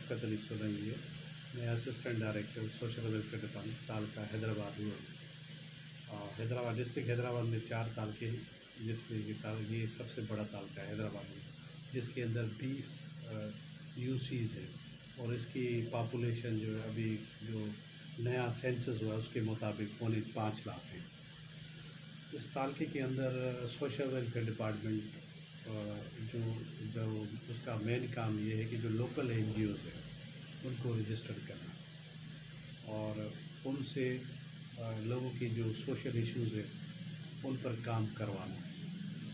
شفقت علی سولنگی ہے. میں assistant director social welfare department taluka Hyderabad ہوں. حیدرآباد ڈسٹرکٹ حیدرآباد میں 4 تعلقے ہیں، جس میں یہ سب سے بڑا تعلقہ ہے حیدرآباد میں، جس کے اندر 20 یو سیز ہیں، اور اس کی پاپولیشن جو ہے ابھی جو نیا سینسس ہوا ہے اس کے مطابق 5.25 لاکھ ہے. اس تعلقے کے اندر سوشل ویلفیئر ڈپارٹمنٹ جو اس کا مین کام یہ ہے کہ جو لوکل این جی اوز ہیں ان کو رجسٹر کرنا اور ان سے لوگوں کی جو سوشل ایشوز ہیں ان پر کام کروانا.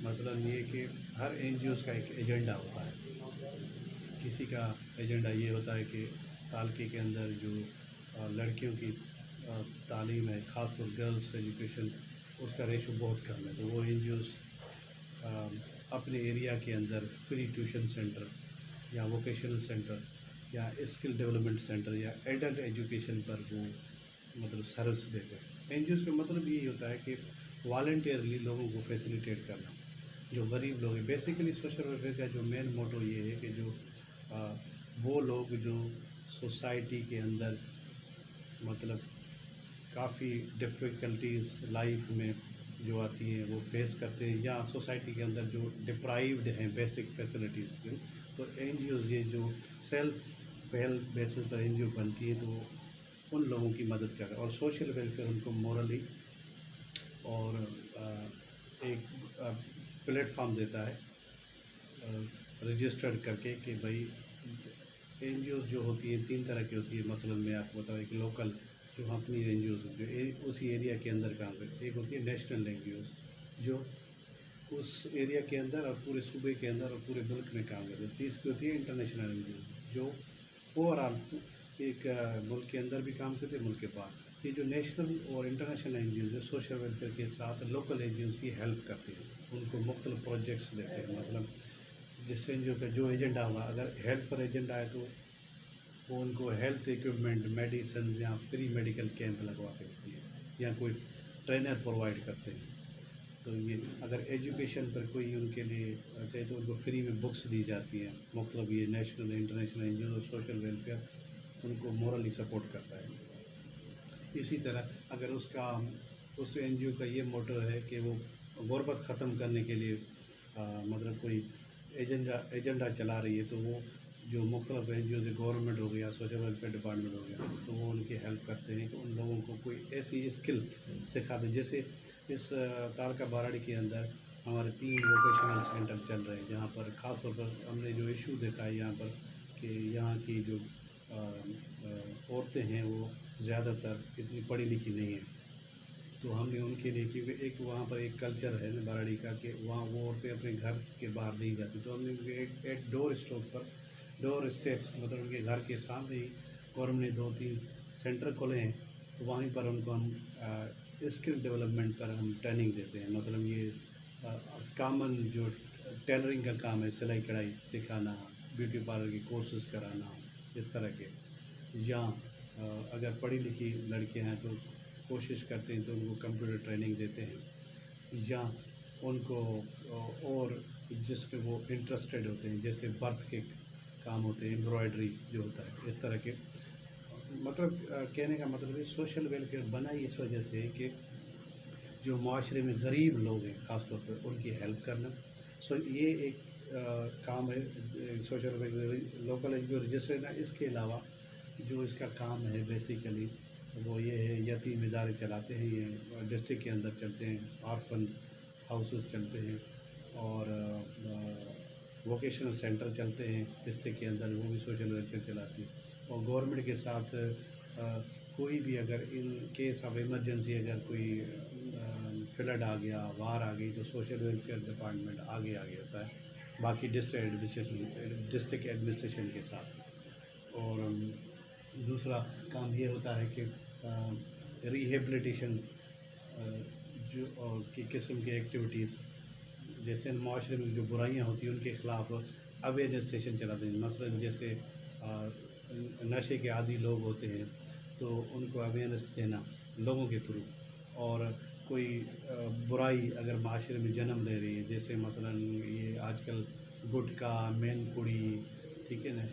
مثلا یہ کہ ہر این جی اوز کا ایک ایجنڈا ہوتا ہے. کسی کا ایجنڈا یہ ہوتا ہے کہ تعلقے کے اندر جو لڑکیوں کی تعلیم ہے، خاص طور گرلس ایجوکیشن، اس کا ریشو بہت کم ہے، تو وہ این جی اوز اپنے ایریا کے اندر فری ٹیوشن سینٹر یا ووکیشنل سینٹر یا اسکل ڈیولپمنٹ سینٹر یا ایڈلٹ ایجوکیشن پر وہ مطلب سروس دیتے ہیں. این جی اوز کا مطلب یہی ہوتا ہے کہ والنٹیئرلی لوگوں کو فیسیلیٹیٹ کرنا، جو غریب لوگ ہیں. بیسیکلی سوشل ویلفیئر کا جو مین موٹو یہ ہے کہ جو وہ لوگ جو سوسائٹی کے اندر مطلب کافی ڈفیکلٹیز لائف میں جو آتی ہیں وہ فیس کرتے ہیں، یا سوسائٹی کے اندر جو ڈپرائیوڈ ہیں بیسک فیسلٹیز کے، تو این جی اوز یہ جو سیلف ہیلپ بیسس پر این جی او بنتی ہے تو وہ ان لوگوں کی مدد کرتا ہے. اور سوشل ویلفیئر ان کو مورلی اور ایک پلیٹ فارم دیتا ہے رجسٹرڈ کر کے کہ بھائی این جی اوز جو ہوتی ہیں 3 طرح کی ہوتی ہے. مثلا میں آپ کو بتاؤں ایک لوکل جو اپنی این جی اوز جو اسی ایریا کے اندر کام کرتے ہیں، ایک ہوتی ہے نیشنل این جی اوز جو اس ایریا کے اندر اور پورے صوبے کے اندر اور پورے ملک میں کام کرتے ہیں. تیسری ہوتی ہے انٹرنیشنل این جی اوز جو اوور آل ایک ملک کے اندر بھی کام کرتے ہیں، ملک کے باہر. یہ جو نیشنل اور انٹرنیشنل این جی اوز ہے سوشل ویلفیئر کے ساتھ لوکل این جی اوز کی ہیلپ کرتے ہیں، ان کو مختلف پروجیکٹس دیتے ہیں. مطلب جس این جی او کا جو ایجنڈا ہوگا، اگر ہیلتھ پر ایجنڈا ہے تو وہ ان کو ہیلتھ ایکوپمنٹ، میڈیسنز یا فری میڈیکل کیمپ لگوا کے دیتی ہے یا کوئی ٹرینر پرووائڈ کرتے ہیں. تو یہ اگر ایجوکیشن پر کوئی ان کے لیے چاہے تو ان کو فری میں بکس دی جاتی ہیں. مطلب یہ نیشنل انٹرنیشنل این جی او سوشل ویلفیئر ان کو مورلی سپورٹ کرتا ہے. اسی طرح اگر اس این جی او کا یہ موٹو ہے کہ وہ غربت ختم کرنے کے لیے مطلب کوئی ایجنڈا چلا رہی ہے، تو وہ جو مختلف این جی اوز گورنمنٹ ہو گیا، سوشل ویلفیئر ڈپارٹمنٹ ہو گیا، تو وہ ان کی ہیلپ کرتے ہیں کہ ان لوگوں کو کوئی ایسی اسکل سکھاتے. جیسے اس تعلقہ باراڑی کے اندر ہمارے 3 ووکیشنل سینٹر چل رہے ہیں، جہاں پر خاص طور پر ہم نے جو ایشو دیکھا ہے یہاں پر کہ یہاں کی جو عورتیں ہیں وہ زیادہ تر اتنی پڑھی لکھی نہیں ہیں. تو ہم نے ان کے لیے، کیونکہ ایک وہاں پر ایک کلچر ہے باراڑی کا کہ وہاں وہ عورتیں اپنے گھر کے باہر نہیں جاتی، تو ہم نے ایک ڈور اسٹیپس مطلب ان کے گھر کے سامنے ہی گورنمنٹ نے 2-3 سینٹر کھولے ہیں. تو وہیں پر ان کو ہم اسکل ڈیولپمنٹ پر ہم ٹریننگ دیتے ہیں. مطلب یہ کامن جو ٹیلرنگ کا کام ہے، سلائی کڑھائی سکھانا، بیوٹی پارلر کے کورسز کرانا، اس طرح کے. یا اگر پڑھی لکھی لڑکیاں ہیں تو کوشش کرتے ہیں تو ان کو کمپیوٹر ٹریننگ دیتے ہیں، یا ان کو اور جس پہ وہ انٹرسٹیڈ ہوتے ہیں، جیسے برتھ کے کام ہوتے ہیں، ایمبرائڈری جو ہوتا ہے، اس طرح کے. مطلب کہنے کا مطلب ہے سوشل ویلفیئر بنا ہی اس وجہ سے کہ جو معاشرے میں غریب لوگ ہیں خاص طور پر ان کی ہیلپ کرنا. یہ ایک کام ہے social welfare local N G O registered ہے. اس کے علاوہ جو اس کا کام ہے بیسیکلی وہ یہ ہے یتیم ادارے چلاتے ہیں، یہ ڈسٹرکٹ کے اندر چلتے ہیں، آرفن ہاؤسز چلتے ہیں، اور ووکیشنل سینٹر چلتے ہیں ڈسٹرکٹ کے اندر، وہ بھی سوشل ویلفیئر چلاتی ہے. اور گورنمنٹ کے ساتھ کوئی بھی اگر ان کیس آف ایمرجنسی اگر کوئی فلڈ آ گیا، وار آ گئی، تو سوشل ویلفیئر ڈپارٹمنٹ آگے ہوتا ہے باقی ڈسٹرکٹ ایڈمنسٹریشن کے ساتھ. اور دوسرا کام یہ ہوتا ہے کہ ریہیبلیٹیشن جو کی قسم کی ایکٹیویٹیز، جیسے معاشرے میں جو برائیاں ہوتی ہیں ان کے خلاف اویئرنیس سیشن چلاتے ہیں. مثلا جیسے نشے کے عادی لوگ ہوتے ہیں تو ان کو اویئرنیس دینا لوگوں کے تھرو. اور کوئی برائی اگر معاشرے میں جنم لے رہی ہے، جیسے مثلا یہ آج کل گٹکا، مین پوڑی، ٹھیک ہے نا،